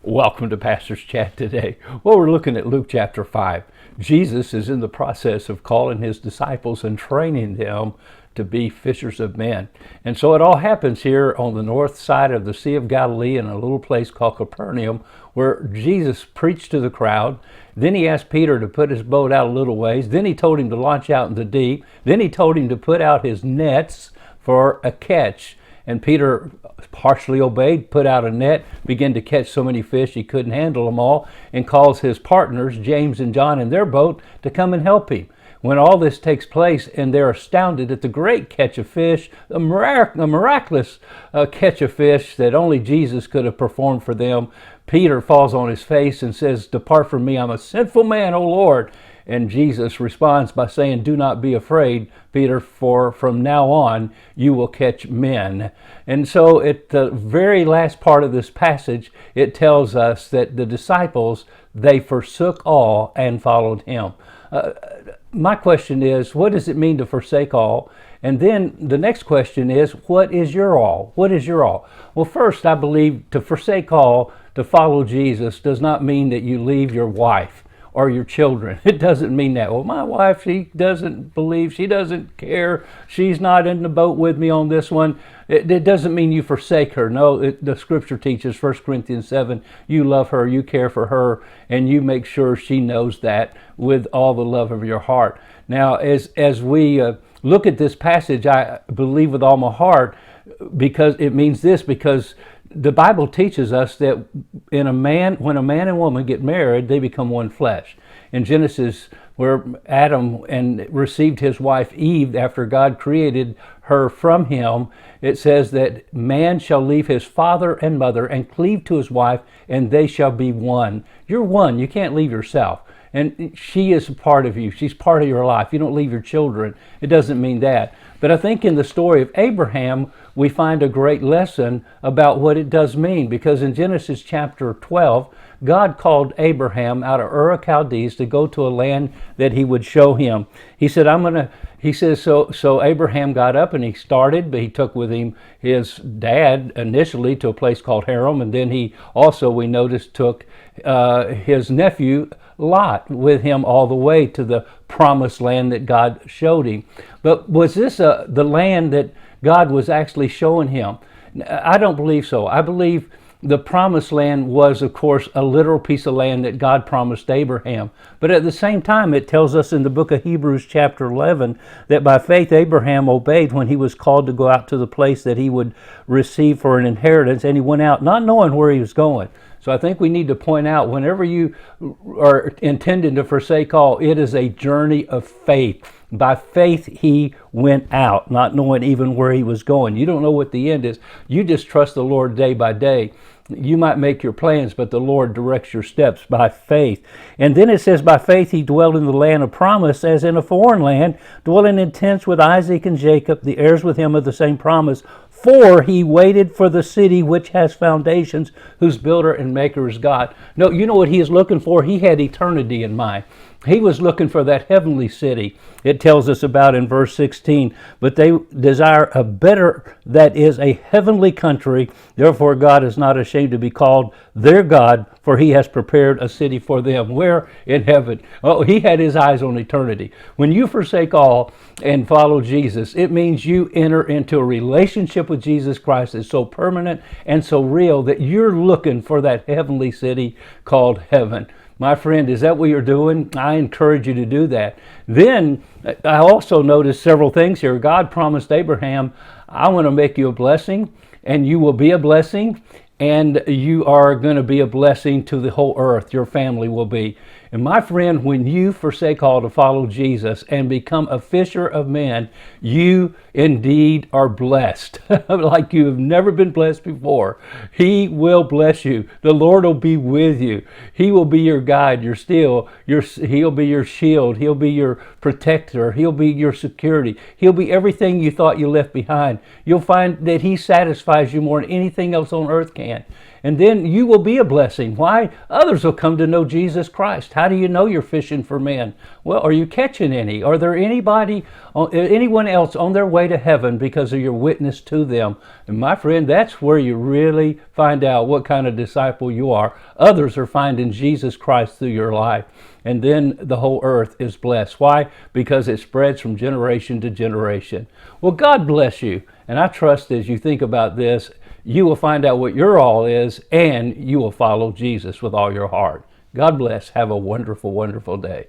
Welcome to Pastor's Chat today. Well, we're looking at Luke chapter 5. Jesus is in the process of calling his disciples and training them to be fishers of men. And so it all happens here on the north side of the Sea of Galilee in a little place called Capernaum, where Jesus preached to the crowd. Then he asked Peter to put his boat out a little ways. Then he told him to launch out in the deep. Then he told him to put out his nets for a catch. And Peter partially obeyed, put out a net, began to catch so many fish he couldn't handle them all, and calls his partners, James and John, in their boat to come and help him. When all this takes place and they're astounded at the great catch of fish, a miraculous catch of fish that only Jesus could have performed for them, Peter falls on his face and says, "Depart from me, I'm a sinful man, O Lord." And Jesus responds by saying, "Do not be afraid, Peter, for from now on you will catch men." And so at the very last part of this passage, it tells us that the disciples, they forsook all and followed him. My question is, what does it mean to forsake all? And then the next question is, what is your all? What is your all? Well, first, I believe to forsake all, to follow Jesus, does not mean that you leave your wife or your children. It doesn't mean that. Well, my wife, she doesn't believe, she doesn't care, she's not in the boat with me on this one. It doesn't mean you forsake her. No, the scripture teaches, 1 Corinthians 7, you love her, you care for her, and you make sure she knows that with all the love of your heart. Now, as we look at this passage, I believe with all my heart, because it means this, because the Bible teaches us that when a man and woman get married, they become one flesh. In Genesis, where Adam received his wife Eve after God created her from him, it says that man shall leave his father and mother and cleave to his wife, and they shall be one. You're one. You can't leave yourself. And she is a part of you. She's part of your life. You don't leave your children. It doesn't mean that. But I think in the story of Abraham, we find a great lesson about what it does mean. Because in Genesis chapter 12, God called Abraham out of Ur of Chaldees to go to a land that he would show him. He said, so Abraham got up and he started, but he took with him his dad initially to a place called Haran. And then he also, we noticed, took his nephew Lot with him all the way to the promised land that God showed him. But was this the land that God was actually showing him? I don't believe so. I believe the promised land was, of course, a literal piece of land that God promised Abraham. But at the same time, it tells us in the book of Hebrews chapter 11 that by faith Abraham obeyed when he was called to go out to the place that he would receive for an inheritance, and he went out not knowing where he was going. So I think we need to point out, whenever you are intending to forsake all, it is a journey of faith. By faith, he went out, not knowing even where he was going. You don't know what the end is. You just trust the Lord day by day. You might make your plans, but the Lord directs your steps by faith. And then it says, by faith he dwelled in the land of promise as in a foreign land, dwelling in tents with Isaac and Jacob, the heirs with him of the same promise. For he waited for the city which has foundations, whose builder and maker is God. No, you know what he is looking for? He had eternity in mind. He was looking for that heavenly city. It tells us about in verse 16, but they desire a better, that is a heavenly country. Therefore God is not ashamed to be called their God, for he has prepared a city for them. Where? In heaven. Oh, he had his eyes on eternity. When you forsake all and follow Jesus, it means you enter into a relationship with Jesus Christ that's so permanent and so real that you're looking for that heavenly city called heaven. My friend, is that what you're doing? I encourage you to do that. Then I also noticed several things here. God promised Abraham, I want to make you a blessing, and you will be a blessing, and you are going to be a blessing to the whole earth. Your family will be. And my friend, when you forsake all to follow Jesus and become a fisher of men, you indeed are blessed like you have never been blessed before. He will bless you. The Lord will be with you. He will be your guide, he'll be your shield. He'll be your protector. He'll be your security. He'll be everything you thought you left behind. You'll find that he satisfies you more than anything else on earth can. And then you will be a blessing. Why? Others will come to know Jesus Christ. How do you know you're fishing for men? Well, are you catching any? Are there anyone else on their way to heaven because of your witness to them? And my friend, that's where you really find out what kind of disciple you are. Others are finding Jesus Christ through your life. And then the whole earth is blessed. Why? Because it spreads from generation to generation. Well, God bless you. And I trust as you think about this, you will find out what your all is, and you will follow Jesus with all your heart. God bless. Have a wonderful, wonderful day.